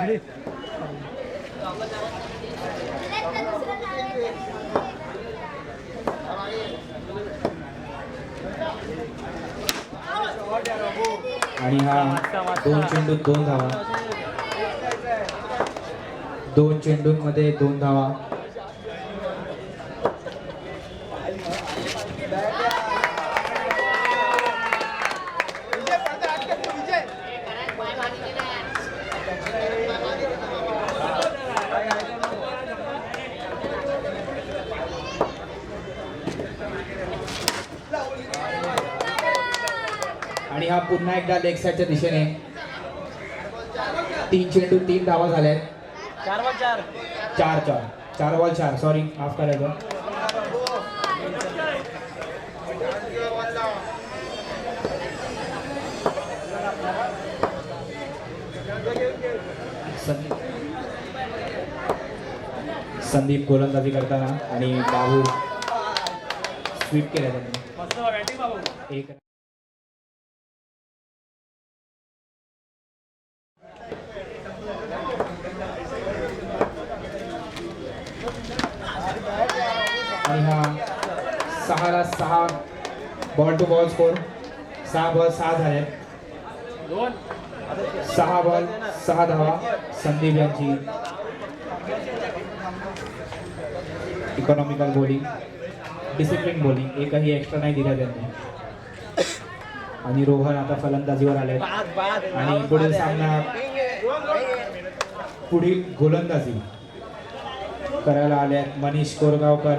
आणि हा 2 चेंडूत 2 धावा, 2 चेंडूंमध्ये 2 धावा. आणि हा पुन्हा एकदा लेग साईडच्या दिशेने 3 चेंडू 3 धावा झाल्यात. 4 बॉल 4 सॉरी माफ करायचं. संदीप गोलंदाजी करताना आणि बाबू स्वीप केला त्यांनी. एक आणि हा 6 ball two ball score. 6 ball 6 झाले. 6 बॉल 6 धावा. संदीप यांची इकॉनॉमिकल बॉलिंग, डिसिप्लिन बॉलिंग, एकही एक्स्ट्रा नाही दिला त्यांनी. आणि रोहन आता फलंदाजीवर आले आणि पुढील सामना पुढील गोलंदाजी करायला आले मनीष कोरगावकर.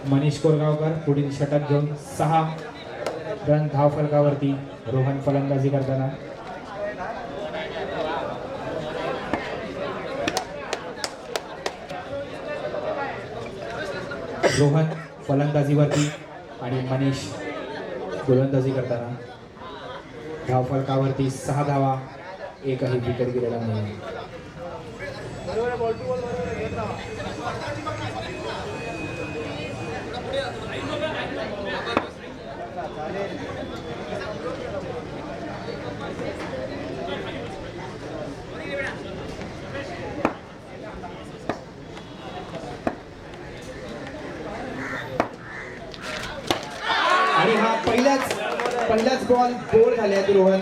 मनीष कोरगावकर पुढील षटक घेऊन 6 रन धावफलकावरती. रोहन फलंदाजी करताना. रोहन फलंदाजीवरती आणि मनीष गोलंदाजी करताना. धावफलकावरती 6 धावा, एकही विकेट गेलेला नाही. आणि हा पहिलाच बॉल बोल्ड झाले रोहन.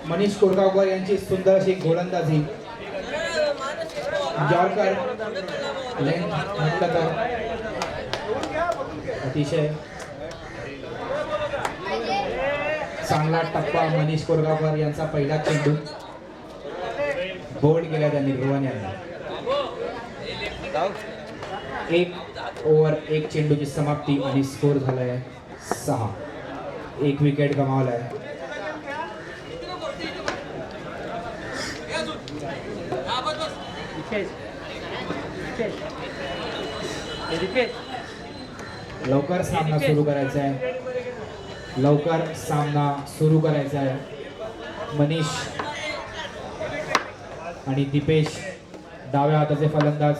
मनीष कोरगावकर यांची सुंदर अशी गोलंदाजी. जॉर्कर लेंथ म्हटलं तर अतिशय चांगला टप्पा. मनीष कोरगावकर यांचा पहिला चेंडू बोल्ड केला त्यांनी रोहन यांना. 1 ओव्हर 1 चेंडूची समाप्ती आणि स्कोर झालाय 6. 1 विकेट गमावलाय. लवकर सामना सुरू करायचा आहे. लवकर सामना सुरू करायचा आहे. मनीष आणि दीपेश डाव्या हाताचे फलंदाज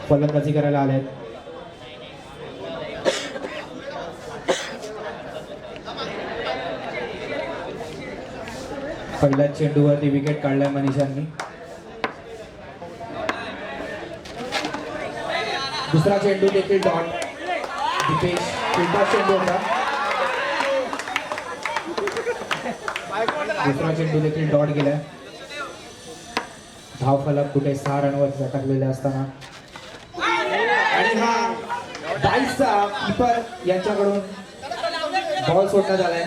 फलंदाजी करायला आलेत. पहिल्या चेंडूवरती विकेट काढलाय मनीषांनी. दुसरा चेंडू देखील डॉट. दीपेश पुढचा चेंडू होता. दुसरा चेंडू देखील डॉट गेलाय. धावफलक कुठे 6 रनवर झटकलेले असताना. आणि हा 22चा कीपर यांच्याकडून बॉल सोडण्यात आलाय.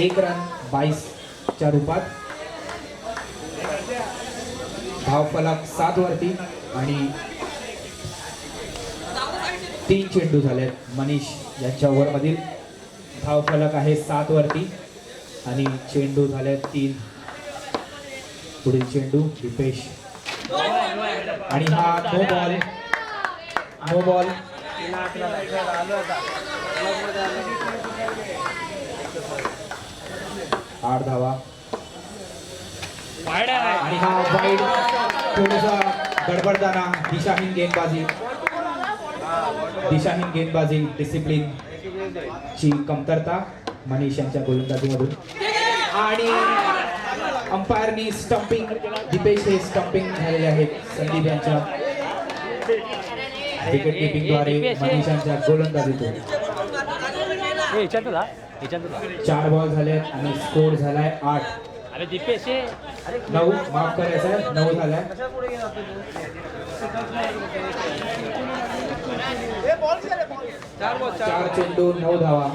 1 रन 22च्या रूपात. धावफलक 7 वरती आणि 3 चेंडू झालेत. मनीष यांच्या ओव्हरमधील धावफलक आहे 7 वरती आणि चेंडू झाले 3. पुढील चेंडू दीपेश आणि हा नो बॉल. 8 धावा आणि हा वाईड. थोडासा गडबडताना दिशाहीन गेंदबाजी डिसिप्लिन ची कमतरता मनीष यांच्या गोलंदाजीमधून. आणि अंपायरनी स्टंपिंग, दीपेश हे स्टंपिंग झालेले आहेत संदीप यांच्या विकेट किपिंगद्वारे मनीष यांच्या गोलंदाजीतून. 4 बॉल झालेत आणि स्कोर झालाय 8. 9 माफ करायचं आहे, 9 झालाय. 4 चेंडू 9 धावा.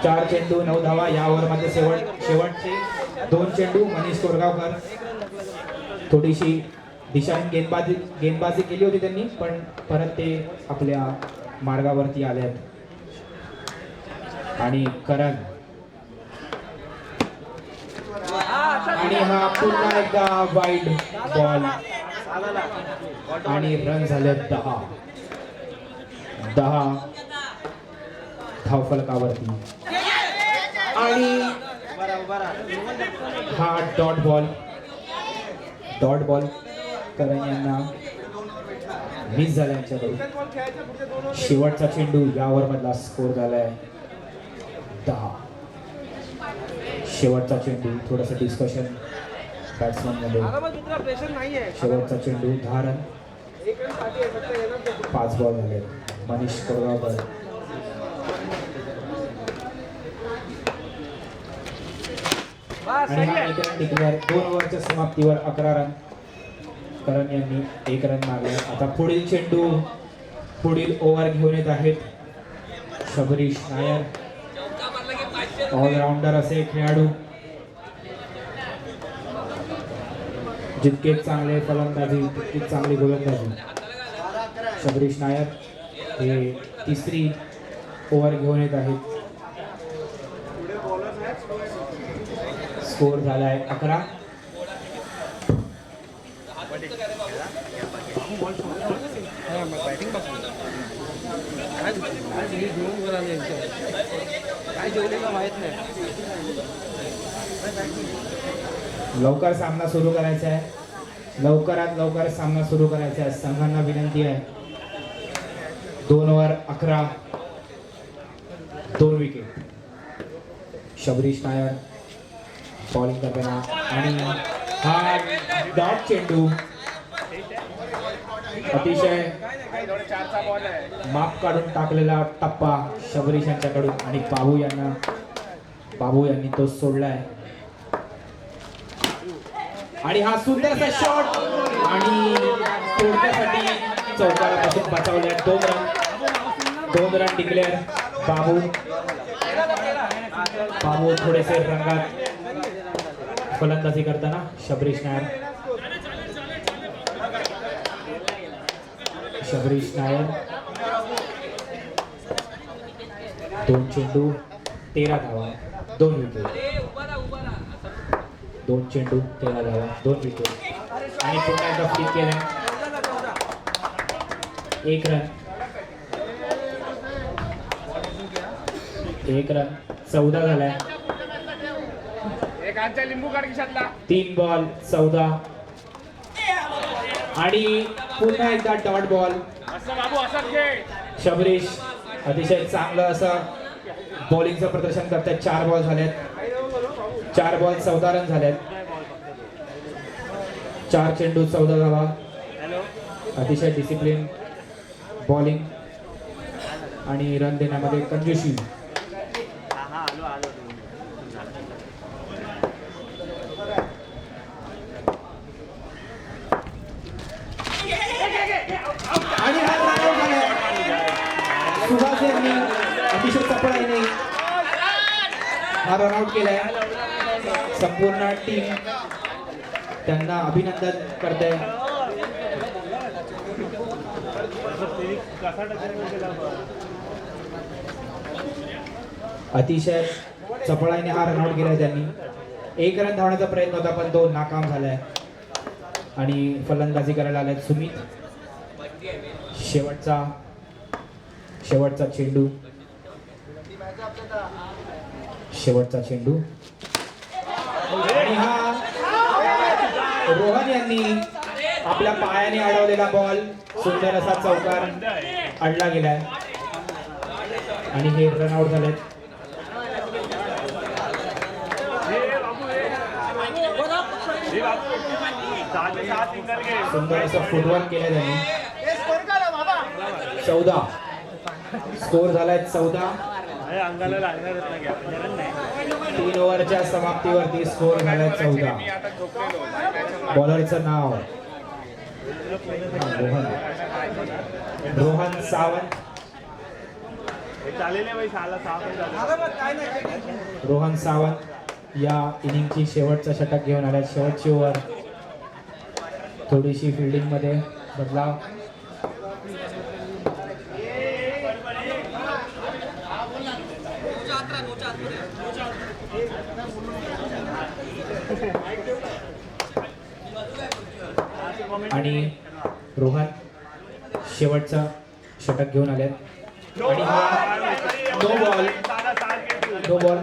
4 चेंडू 9 धावा. या ओव्हरमध्ये शेवटचे 2 चेंडू मनीष कोरगावकर. थोडीशी दिशाहीन गेंदबाजी केली होती त्यांनी, पण परत ते आपल्या मार्गावरती आले आहेत. आणि करण, आणि हा पुन्हा एकदा वाईड बॉल आणि रन झाले 10 धावफलकावरती. आणि हा डॉट बॉल करण यांना मिस झाला यांच्याकडून. शेवटचा चेंडू या ओव्हरमधला स्कोर झालाय 10. शेवटचा चेंडू, थोडंसं डिस्कशन बॅट्समन मध्ये. शेवटचा चेंडू 10 रन, 5 बॉल झाले. मनीष कोरगावकर. आणि हा 1 रन डिक्लेअर. 2 ओव्हरच्या समाप्तीवर 11 रन. करण यांनी 1 रन मारले. आता पुढील चेंडू, पुढील ओव्हर घेऊन येत आहेत शबरीश नायर, ऑलराऊंडर असे खेळाडू. जितके चांगले फलंदाजी तितकीच चांगली गोलंदाजी. शबरीश नायर हे 3री ओव्हर घेऊन येत आहेत. स्कोर झालाय 11. लवकर सामना सुरू करायचा आहे. लवकरात लवकर सामना सुरू करायचा आहे. संघांना विनंती आहे. 2 over 11, 2 wicket. Shabarish Nair bowling करताना. आणि हा डॉट चेंडू, अतिशय माप काढून टाकलेला टप्पा शबरीश यांच्याकडून. आणि बाबू यांनी तो सोडलाय. आणि हा सुंदरसा शॉट आणि तोडण्यासाठी चौकारापासून बचावलाय. 2 रन डिक्लेअर. बाबू थोडेसे रंगात फलंदाजी करताना. शबरीश नायर 2 चेंडू 13 धावा, 2 विकेट. 2 चेंडू 13 धावा, 2 विकेट. आणि पुन्हा एकदा फ्लिक केलं. 1 रन. 14 झालाय. 3 बॉल 14. आणि पुन्हा एकदा डॉट बॉल. शबरीश अतिशय चांगलं असं बॉलिंगचं प्रदर्शन करतात. 4 बॉल झालेत. 4 बॉल 14 रन झालेत. 4 चेंडू 14 धावा. अतिशय डिसिप्लिन बॉलिंग आणि रन देण्यामध्ये कंजूसी. सुभाष यांनी अतिशय चपळाईने हा रनआउट केलाय. संपूर्ण टीम त्यांना अभिनंदन करते. अतिशय चपळाईने हा रनआउट केलाय त्यांनी. 1 रन धावण्याचा प्रयत्न होता, पण तो नाकाम झालाय. आणि फलंदाजी करायला आलाय सुमित. शेवटचा चेंडू. आणि हा रोहन यांनी आपल्या पायाने अडवलेला बॉल सुंदर असा चौकार अडला गेलाय. आणि हे रनआउट झालेत. सुंदर असं फुटवर्क केलं त्यांनी. 14 स्कोर झालाय 14. 3 ओव्हरच्या समाप्तीवरती स्कोर झालाय 14. बॉलरचं नाव रोहन सावंत. रोहन सावंत या इनिंगची शेवटचा षटक घेऊन आल्या. शेवटची ओव्हर. थोडीशी फिल्डिंग मध्ये बदलाव. आणि रोहन शेवटचा षटक घेऊन आले. आणि हा नो बॉल.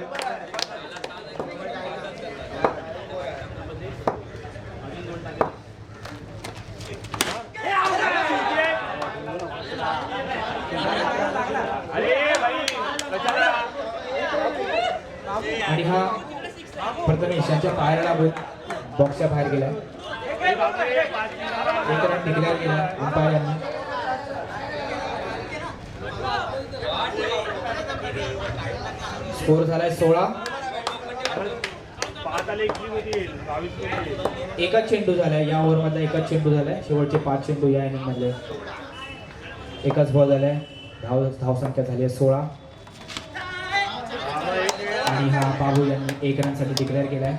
आणि हा प्रथमेश यांच्या पायाला बॉक्सच्या बाहेर गेला. एक रन डिक्लेअर केला अंपायर यांनी. स्कोर झालाय 16. एकच चेंडू झालाय या ओव्हर मधला. एकच चेंडू झालाय. शेवटचे 5 चेंडू या इनिंग मधले. एकच बॉल झालाय. धावसंख्या झाली आहे 16. आणि हा बाबू यांनी 1 रन साठी डिक्लेअर केलाय.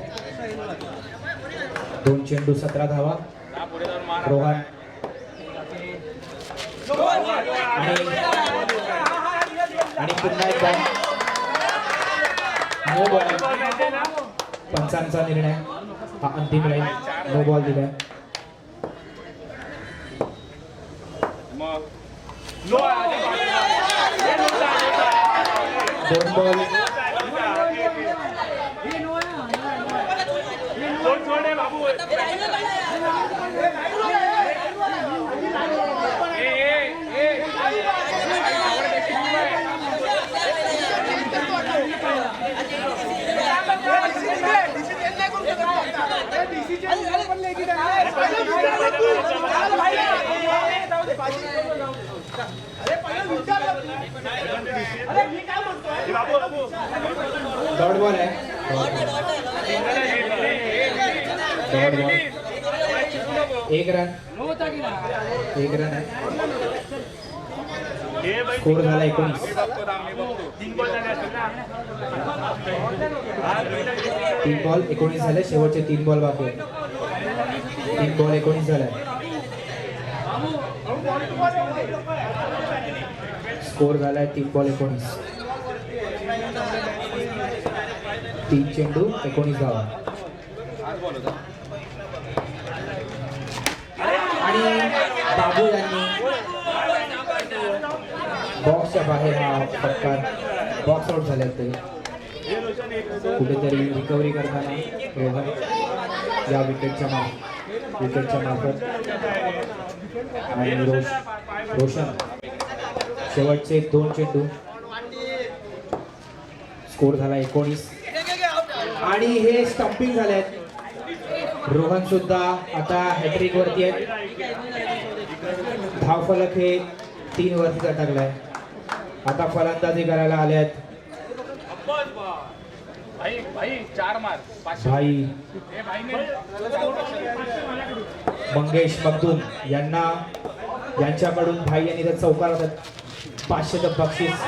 2 चेंडू 17 धावा. रोहन आणि पुन्हा एकदा नो बॉल. पंचांचा निर्णय हा अंतिम राहील. नो बॉल दिलाय. दोन बॉल. डॉट बॉल आहे. Dot ball. 1 रन. 1 रन आहे. स्कोर झाला 19. 3 बॉल 19 झाले. शेवटचे 3 बॉल बाकी आहेत. 3 बॉल 19 झाले. स्कोर झालाय 3 बॉल 19. 3 चेंडू 19 धावा. आणि बाबू यांनी बॉक्सच्या बाहेर हा फटकार. बॉक्स आउट झाले ते. कुठेतरी रिकव्हरी करताना रोहन या विकेटच्या मार्फत. आणि रोशन शेवटचे 2 चेंडू. स्कोर झाला 19. आणि हे स्टंपिंग झाले आहेत. रोहन सुद्धा आता हॅट्रिक वरती आहे. धावफलक हे 3 वरती अटकलाय. आता फलंदाजी करायला आले आहेत भाई मंगेश मगदूम यांना. यांच्याकडून भाई यांनी तर चौकारात 500चं बक्षीस.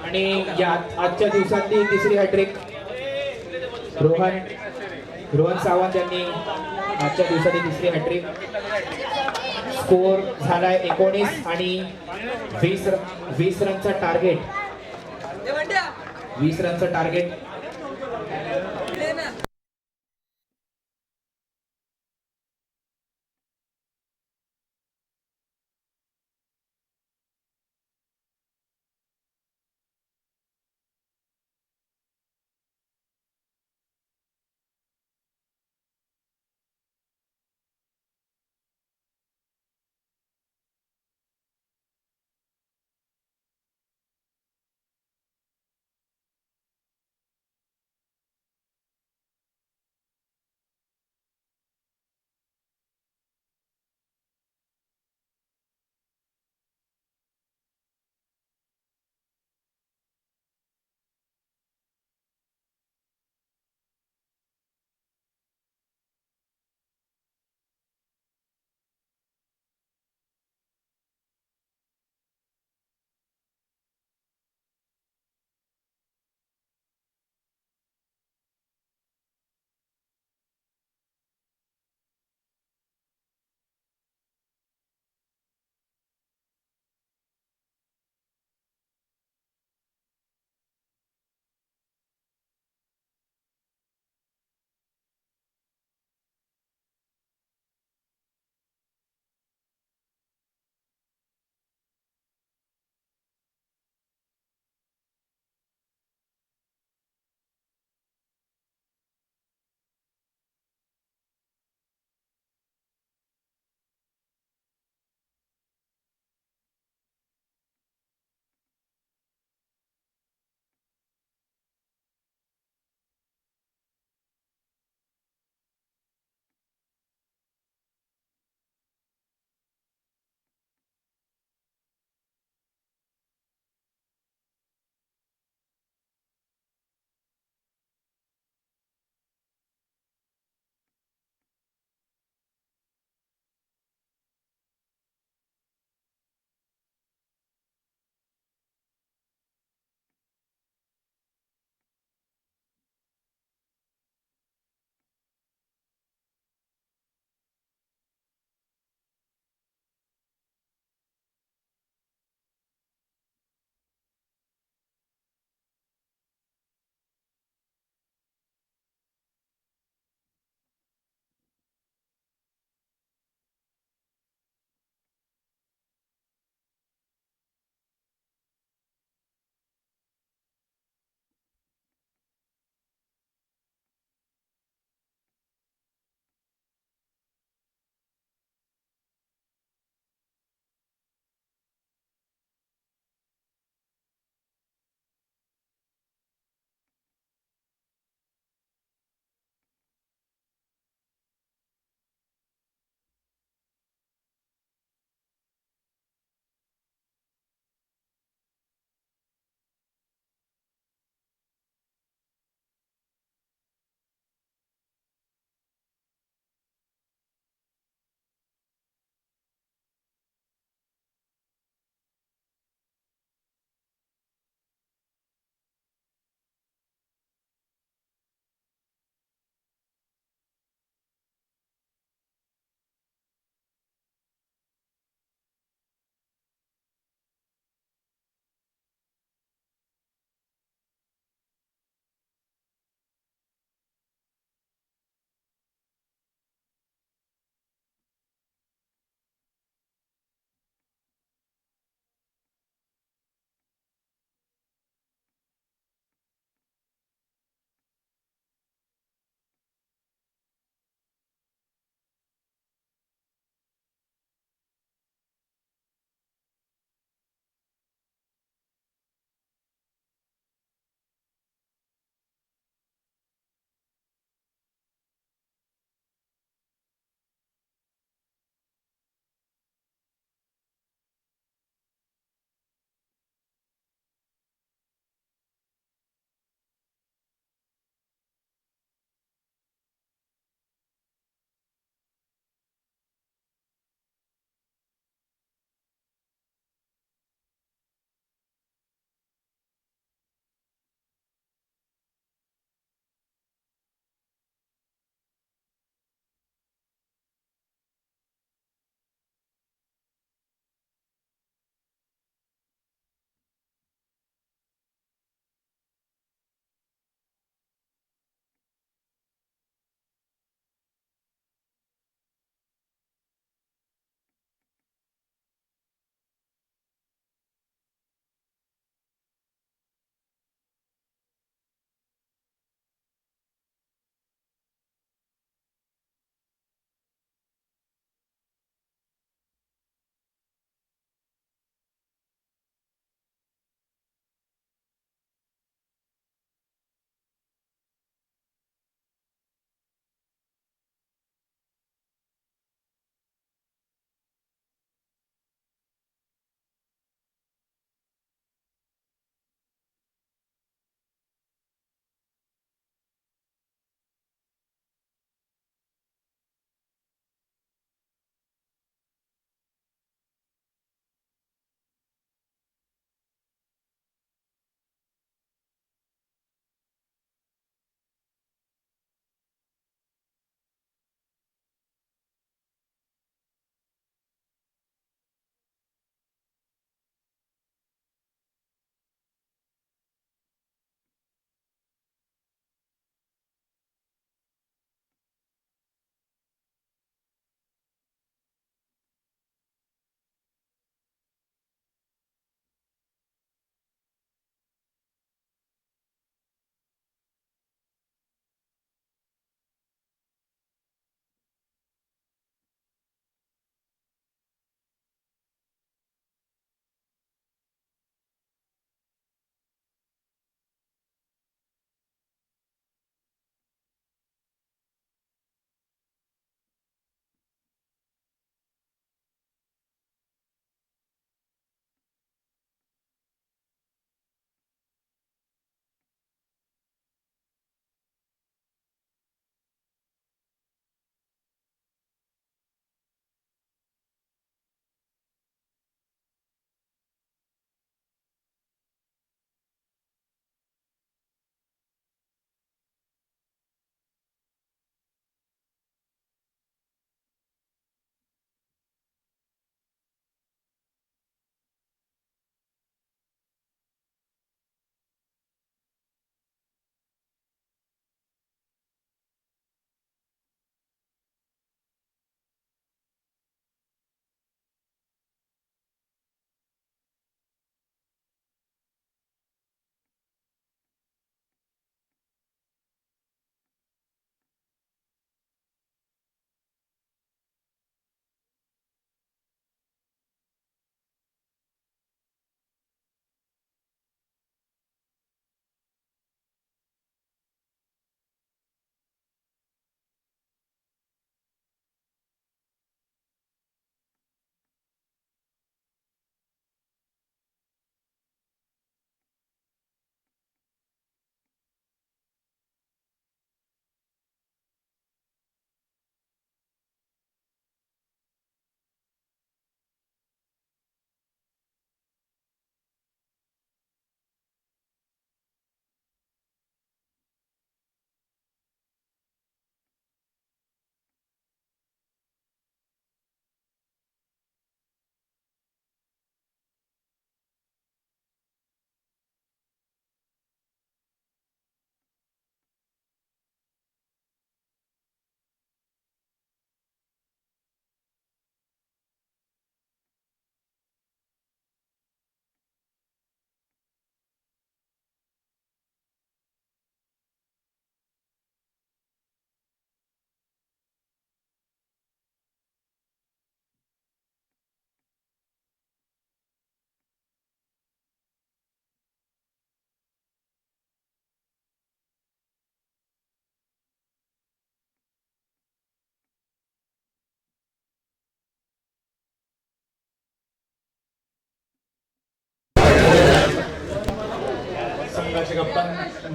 आणि या आजच्या दिवसातली तिसरी हॅट्रिक रोहन सावंत यांनी. आजच्या दिवसातली तिसरी हॅट्रिक. स्कोर झालाय 19. आणि 20 रनचा टार्गेट. 20 रनचं टार्गेट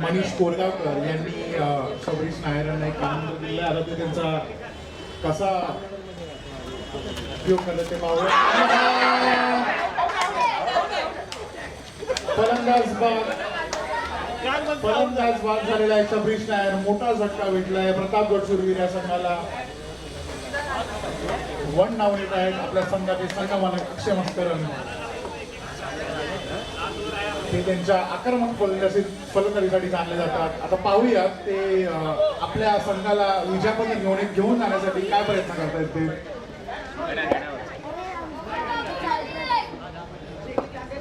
मनीष कोरगावकर यांनी सबरीश नायरांना एक आनंद दिला. आता ते त्यांचा कसा उपयोग करतात ते पाहूया. फलंदाज बाद झालेला आहे सबरीश नायर. मोठा झटका भेटलाय प्रतापगड शूरवीर या संघाला. 1 नाव येत आहेत आपल्या संघाचे संघमालक अक्षय मस्करन. ते त्यांच्या आक्रमक फलंदाजीसाठी जाणले जातात. आता पाहूया ते आपल्या संघाला विजयापत्र घेऊन जाण्यासाठी काय प्रयत्न करतायत ते.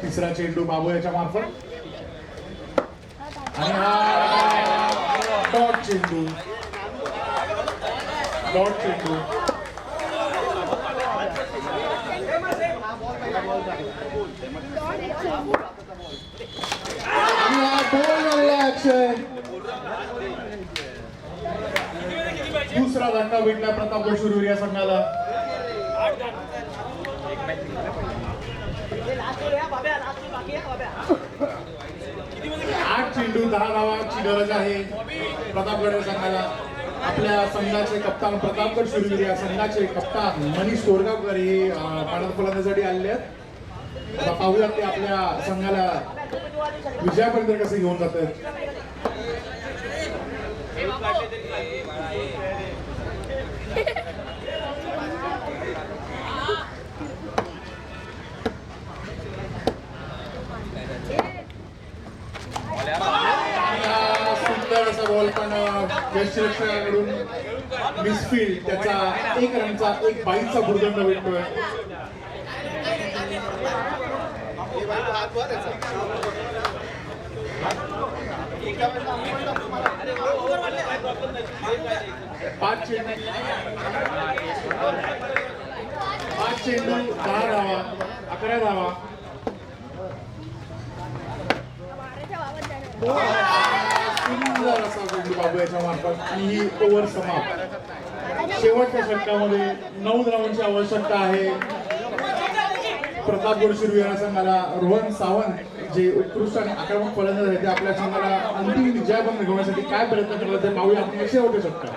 तिसरा चेंडू बाबू याच्या मार्फत आणि हा डॉट चेंडू. आणि हा बॉल झालेला अक्षय. दुसरा धक्का भेटला प्रतापगड शूरवीर या संघाला. 8 चेंडू 10 धावांची गरज आहे प्रतापगड संघाला. आपल्या संघाचे कप्तान प्रतापगड शूरवीर या संघाचे कप्तान मनीष कोरगावकर हे पाण्यात फलंदाजीसाठी आलेले आहेत. आता पाहूया ते आपल्या संघाला विजयापर्यंत कसे घेऊन जात आहेत. सुंदर असा बॉल पण यशरक्षकाकडून मिसफील्ड. त्याचा 1 रनचा 1 बाईचा भुर्दंड भेटतोय. पाच चेंडू 10 धावा 11 धावा. सुंदर असा चेंडू बाबू याच्या मार्फत आणि ही ओव्हर समाप्त. शेवटच्या षटकामध्ये 9 धावांची आवश्यकता आहे प्रतापगड शूरवीर संघाला. रोहन सावंत जे उत्कृष्ट आणि आक्रमक फलंदाज आहेत ते आपल्या संघाला अंतिम विजयापर्यंत घेण्यासाठी काय प्रयत्न करतात ते पाहूया आपण. शेवटच्या षटकात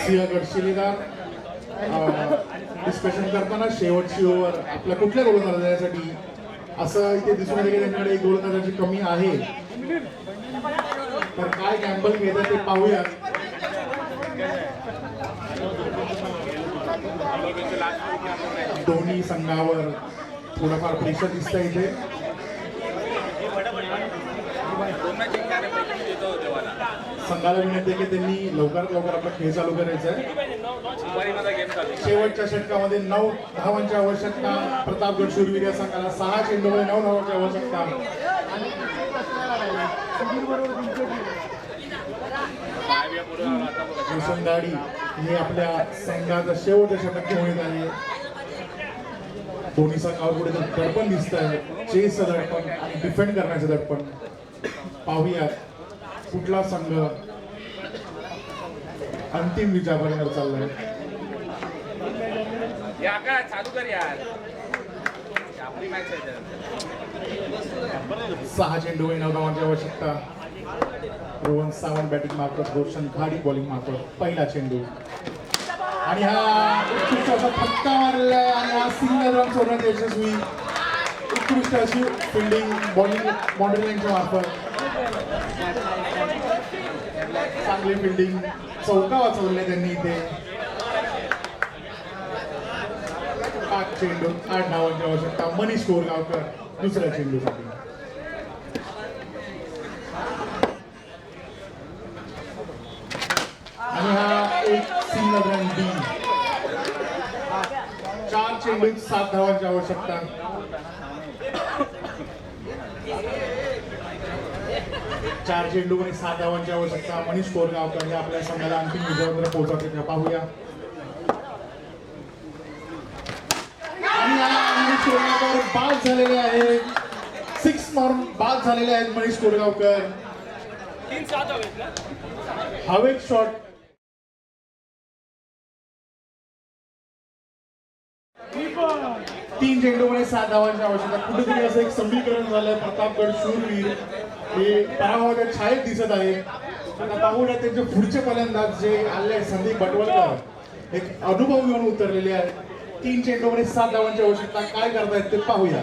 सिंहगड शिलेदार डिस्कशन करताना शेवटची ओव्हर आपल्या कुठल्या गोलंदाजासाठी असं इथे दिसून येते की त्यांच्याकडे एक गोलंदाजाची कमी आहे. तर काय गॅम्बल घेतात ते पाहूया. दोन्ही संघावर थोडंफार प्रेशर दिसतं इथे. संघाला विनंती आहे की त्यांनी लवकरात लवकर आपला खेळ चालू करायचा आहे. शेवटच्या षटकामध्ये 9 धावांची आवश्यकता प्रतापगड शूरवीर या संघाला. 6 चेंडूमध्ये 9 धावांची आवश्यकता. दाडी हे आपल्या संघाचा शेवटच्या षटक घेऊन येत आहे. दोन्ही संघावर पुढे दडपण दिसत आहे. चेसचं दडपण आणि डिफेंड करण्याचं दडपण. पाहूया कुठला संघ अंतिम विजयापर्यंत चाललाय. चालू कर यार. 6 चेंडू 9 धावांची आवश्यकता. रोहन सावंत बॅटिंग मार्फत, रोशन घाडी बॉलिंग मार्फत. पहिला चेंडू आणि हा उत्कृष्ट असा फटका मारलेला आहे आणि हा सिंगल रन सोडण्यात यशस्वी. उत्कृष्ट अशी फिल्डिंग बॉलिंग बाउंड्री लाईनच्या मार्फत. चांगली फिल्डिंग. चौका वाचवले त्यांनी इथे. 5 चेंडू 8 धावांची आवश्यकता. मनीष कोरगावकर दुसऱ्या चेंडूसाठी. आणि हा एक सिंगल रन डी. 4 चेंडू 7 धावांची आवश्यकता. 4 चेंडू आणि 7 धावांची आवश्यकता. मनीष कोरगावकर हे आपल्या संघाला अंतिम विजयापर्यंत पोहोचवते. पाहूया. आणि मनीष कोरगावकर बाद झालेले आहेत. 6 मारून बाद झालेले आहेत मनीष कोरगावकर. हवेत शॉट. 3 चेंडूमध्ये 7 धावांची आवश्यकता. कुठेतरी असं एक समीकरण झालंय. प्रतापगड शूरवीर हे पराभवाच्या छायेत दिसत आहे. आता पाहूया त्यांचे पुढचे फलंदाज जे आले संदीप बटवलकर एक अनुभव घेऊन उतरलेले आहेत. 3 चेंडूमध्ये 7 धावांची आवश्यकता. काय करतायत ते पाहूया.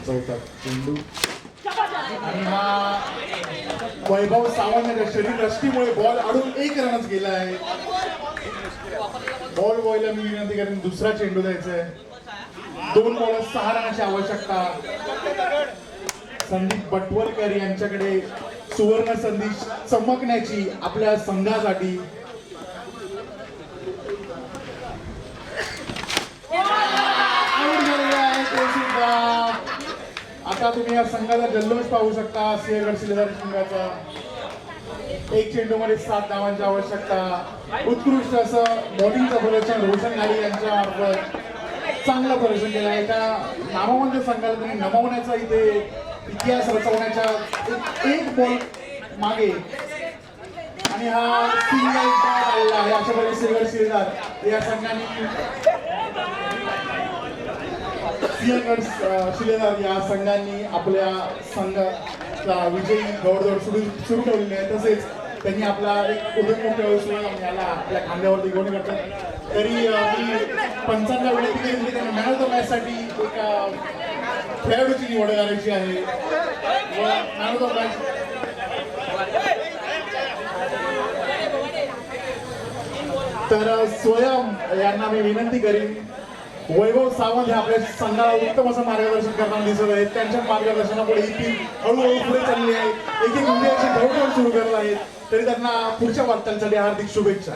चौथा चेंडू आणि हा वैभव सावंत शरीर रष्टीमुळे बॉल अडून 1 रनच गेला आहे. बॉल बॉयला मी विनंती करेन दुसरा चेंडू द्यायचा आहे. 2 बॉल 6 रनाची आवश्यकता. संदीप बटवलकर यांच्याकडे सुवर्ण संधी चमकण्याची आपल्या संघासाठी. आऊट झालेले आहे ते सुद्धा. आता तुम्ही या संघाचा जल्लोष पाहू शकता. सिंहगड शिलेदार संघाचा 1 चेंडूमध्ये 7 धावांची आवश्यकता. उत्कृष्ट असं बॉलिंगचं प्रदर्शन रोशन घाली यांच्या मार्फत चांगलं प्रदर्शन केलं आहे. त्या नामवंत संघाला त्यांनी नमवण्याचा इथे इतिहास रचवण्याच्या एक बॉल मागे आणि हा सिंगल बॉल आलेला आहे. अशा प्रकारे सिंहगड शिलेदार या संघाने सिंहगड शिलेदार या संघांनी आपल्या संघाचा विजयी दौड सुरू ठेवलेली आहे. तसेच त्यांनी आपला एक उदयमोठ याला आपल्या खांद्यावरती घेऊन करतात. तरी मी पंचांना विनंती केली की त्यांनी मॅन ऑफ द मॅचसाठी एका खेळाडूची निवड करायची आहे. मॅन ऑफ द मॅच तर स्वयं यांना मी विनंती करीन. वैभव सावंत हे आपल्या संघाला उत्तम असं मार्गदर्शन करताना दिसत आहेत. त्यांच्या मार्गदर्शनापुढे इथे हळूहळू पुढे चालली आहे. एक एक इंडियाची दौड सुरू करत आहेत. तरी त्यांना पुढच्या वाटचालीसाठी हार्दिक शुभेच्छा.